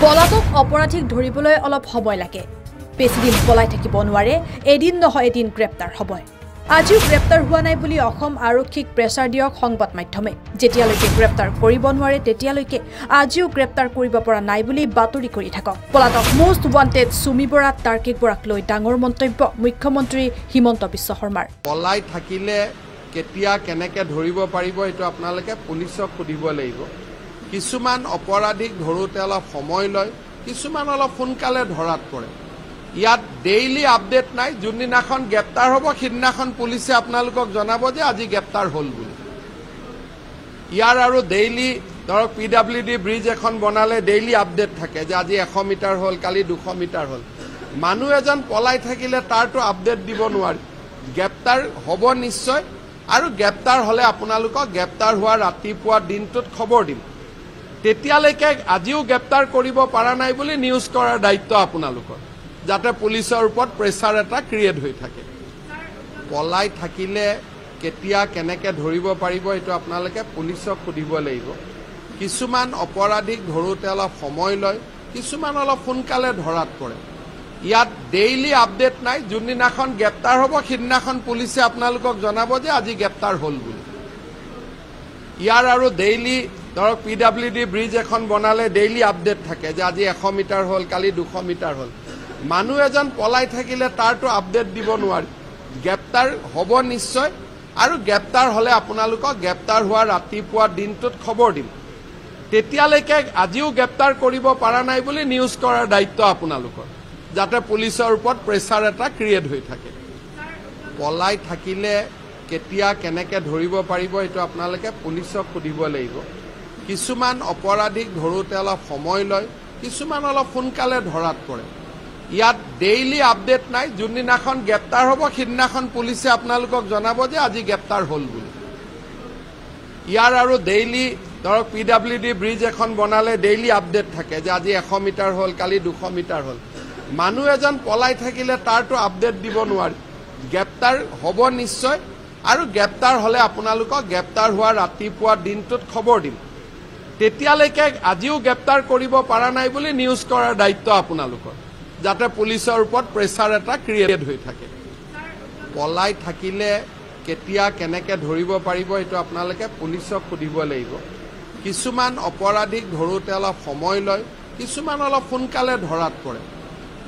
পলাতক অপৰাধীক ধৰিবলৈ অলপ সময় লাগে বেছিদিন পলাই থাকিব নোৱাৰে এদিন নহয় এদিন গ্ৰেপ্তাৰ হ'বই আজিও গ্ৰেপ্তাৰ হোৱা নাই বুলি অসম আৰক্ষীক প্ৰেছাৰ দিয়ক সংবাদ মাধ্যমে যেতিয়ালৈকে গ্ৰেপ্তাৰ কৰিব নোৱাৰে তেতিয়ালৈকে আজিও গ্ৰেপ্তাৰ কৰিব পৰা নাই বুলি বাতৰি কৰি থাকক পলাতক মোষ্ট ৱান্টেড সুমি বৰা তাৰ্কিক বৰাক লৈ ডাঙৰ মন্তব্য মুখ্যমন্ত্ৰী হিমন্ত বিশ্ব শৰ্মাৰ পলাই থাকিলে কেতিয়া কেনেকে ধৰিব পাৰিব এটো আপোনালোকে পুলিচক সুধিব লাগিব কিছুমান অপৰাধীক ধৰোতে অলপ সময় লয় কিছুমান অলপ সোনকালে ধৰাত পৰে ইয়াত ডেইলি আপডেট নাই যোনদিনাখন গ্ৰেপ্তাৰ হ'ব সিদিনাখন পুলিচে আপোনালোকক জনাব যে আজি গ্ৰেপ্তাৰ হ'ল বুলি ইয়াৰ আৰু ডেইলি ধৰক পিডব্লিউডি ব্ৰিজ এখন বনালে ডেইলি আপডেট থাকে যে আজি 100 মিটাৰ হ'ল কালি 200 মিটাৰ হ'ল মানুহ এজন পলাই থাকিলে তাৰটো আপডেট দিব নোৱাৰি গ্ৰেপ্তাৰ হ'ব নিশ্চয় আৰু গ্ৰেপ্তাৰ হ'লে আপোনালোকক গ্ৰেপ্তাৰ হোৱা ৰাতিপুৱা দিনটোত খবৰ দিম তেতিয়ালৈকে আজিও গ্ৰেপ্তাৰ কৰিব পৰা নাই বুলি নিউজ কৰাৰ দায়িত্ব আপোনালোকৰ যাতে পুলিচৰ ওপৰত প্ৰেছাৰ এটা ক্ৰিয়েট হৈ থাকে পলাই থাকিলে কেতিয়া কেনেকে ধৰিব পাৰিব এটো আপোনালোকে পুলিচক সুধিব লাগিব কিছুমান অপৰাধীক ধৰোতে অলপ সময় লয় কিছুমান অলপ সোনকালে ধৰাত পৰে ইয়াত ডেইলি আপডেট নাই যোনদিনাখন গ্ৰেপ্তাৰ হ'ব সিদিনাখন পুলিচে আপোনালোকক জনাব যে আজি গ্ৰেপ্তাৰ হ'ল বুলি ইয়াৰ আৰু ডেইলি ধৰক পিডব্লিউডি ব্ৰিজ এখন বনালে ডেইলি আপডেট থাকে যে আজি 100 মিটাৰ হ'ল কালি 200 মিটাৰ হ'ল মানুহ এজন পলাই থাকিলে তাৰটো আপডেট দিব নোৱাৰি গ্ৰেপ্তাৰ হ'ব নিশ্চয় আৰু গ্ৰেপ্তাৰ হ'লে আপোনালোকক গ্ৰেপ্তাৰ হোৱা ৰাতিপুৱা দিনটোত খবৰ দিম তেতিয়ালৈকে আজিও গ্ৰেপ্তাৰ কৰিব পৰা নাই বুলি নিউজ কৰাৰ দায়িত্ব আপোনালোকৰ যাতে পুলিচৰ ওপৰত প্ৰেছাৰ এটা ক্ৰিয়েট হৈ থাকে পলাই থাকিলে কেতিয়া কেনেকে ধৰিব পাৰিব এটো আপোনালোকে পুলিচক সুধিব লাগিব কিছুমান অপৰাধীক ধৰোতে অলপ সময় লয় কিছুমান অলপ সোনকালে ধৰাত পৰে ইয়াত ডেইলি আপডেট নাই যোনদিনাখন গ্ৰেপ্তাৰ হ'ব সিদিনাখন পুলিচে আপোনালোকক জনাব যে আজি গ্ৰেপ্তাৰ হ'ল বুলি ইয়াৰ আৰু ডেইলি ধৰক পিডব্লিউডি ব্ৰিজ এখন বনালে ডেইলি আপডেট থাকে যে আজি 100 মিটাৰ হ'ল কালি 200 মিটাৰ হ'ল মানুহ এজন পলাই থাকিলে তাৰটো আপডেট দিব নোৱাৰি গ্ৰেপ্তাৰ হ'ব নিশ্চয় আৰু গ্ৰেপ্তাৰ হ'লে আপোনালোকক গ্ৰেপ্তাৰ হোৱা ৰাতিপুৱা দিনটোত খবৰ দিম তেতিয়ালৈকে আজিও গ্ৰেপ্তাৰ কৰিব পৰা নাই বুলি নিউজ কৰাৰ দায়িত্ব আপোনালোকৰ যাতে পুলিচৰ ওপৰত প্ৰেছাৰ এটা ক্ৰিয়েট হৈ থাকে পলাই থাকিলে কেতিয়া কেনেকে ধৰিব পাৰিব এটো আপোনালোকে পুলিচক সুধিব লাগিব কিছুমান অপৰাধীক ধৰোতে অলপ সময় লয় কিছুমান অলপ সোনকালে ধৰাত পৰে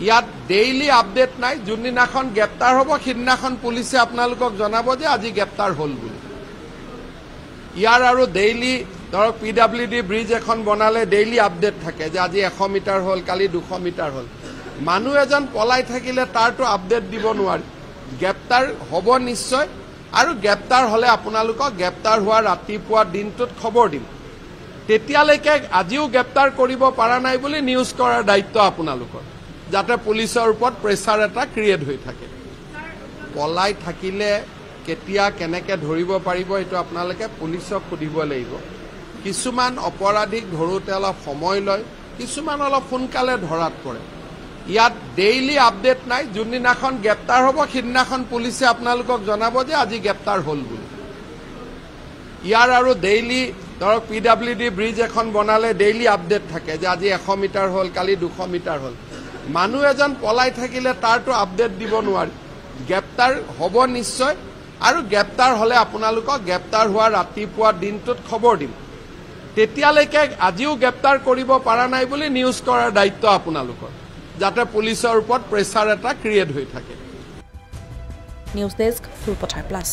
ইয়াত ডেইলি আপডেট নাই যোনদিনাখন গ্ৰেপ্তাৰ হ'ব সিদিনাখন পুলিচে আপোনালোকক জনাব যে আজি গ্ৰেপ্তাৰ হ'ল বুলি ইয়াৰ আৰু ডেইলি ধৰক পিডব্লিউডি ব্ৰিজ এখন বনালে ডেইলি আপডেট থাকে যে আজি 100 মিটাৰ হ'ল কালি 200 মিটাৰ হ'ল মানুহ এজন পলাই থাকিলে তাৰটো আপডেট দিব নোৱাৰি গ্ৰেপ্তাৰ হ'ব নিশ্চয় আৰু গ্ৰেপ্তাৰ হ'লে আপোনালোকক গ্ৰেপ্তাৰ হোৱা ৰাতিপুৱা দিনটোত খবৰ দিম তেতিয়ালৈকে আজিও গ্ৰেপ্তাৰ কৰিব পৰা নাই বুলি নিউজ কৰাৰ দায়িত্ব আপোনালোকৰ যাতে পুলিচৰ ওপৰত প্ৰেছাৰ এটা ক্ৰিয়েট হৈ থাকে পলাই থাকিলে কেতিয়া কেনেকে ধৰিব পাৰিব এটো আপোনালোকে পুলিচক সুধিব লাগিব কিছুমান অপৰাধীক ধৰোতে অলপ সময় লয় কিছুমান অলপ সোনকালে ধৰাত পৰে ইয়াত ডেইলি আপডেট নাই যোনদিনাখন গ্ৰেপ্তাৰ হ'ব সিদিনাখন পুলিচে আপোনালোকক জনাব যে আজি গ্ৰেপ্তাৰ হ'ল বুলি ইয়াৰ আৰু ডেইলি ধৰক পিডব্লিউডি ব্ৰিজ এখন বনালে ডেইলি আপডেট থাকে যে আজি 100 মিটাৰ হ'ল কালি 200 মিটাৰ হ'ল মানুহ এজন পলাই থাকিলে তাৰটো আপডেট দিব নোৱাৰি গ্ৰেপ্তাৰ হ'ব নিশ্চয় আৰু গ্ৰেপ্তাৰ হ'লে আপোনালোকক গ্ৰেপ্তাৰ হোৱা ৰাতিপুৱা দিনটোত খবৰ দিম তেতিয়ালৈকে আজিও গ্ৰেপ্তাৰ কৰিব পৰা নাই বুলি নিউজ কৰাৰ দায়িত্ব আপোনালোকৰ যাতে পুলিচৰ ওপৰত প্ৰেছাৰ এটা ক্ৰিয়েট হৈ থাকে নিউজ ডেস্ক ফুলপথাৰ প্লাছ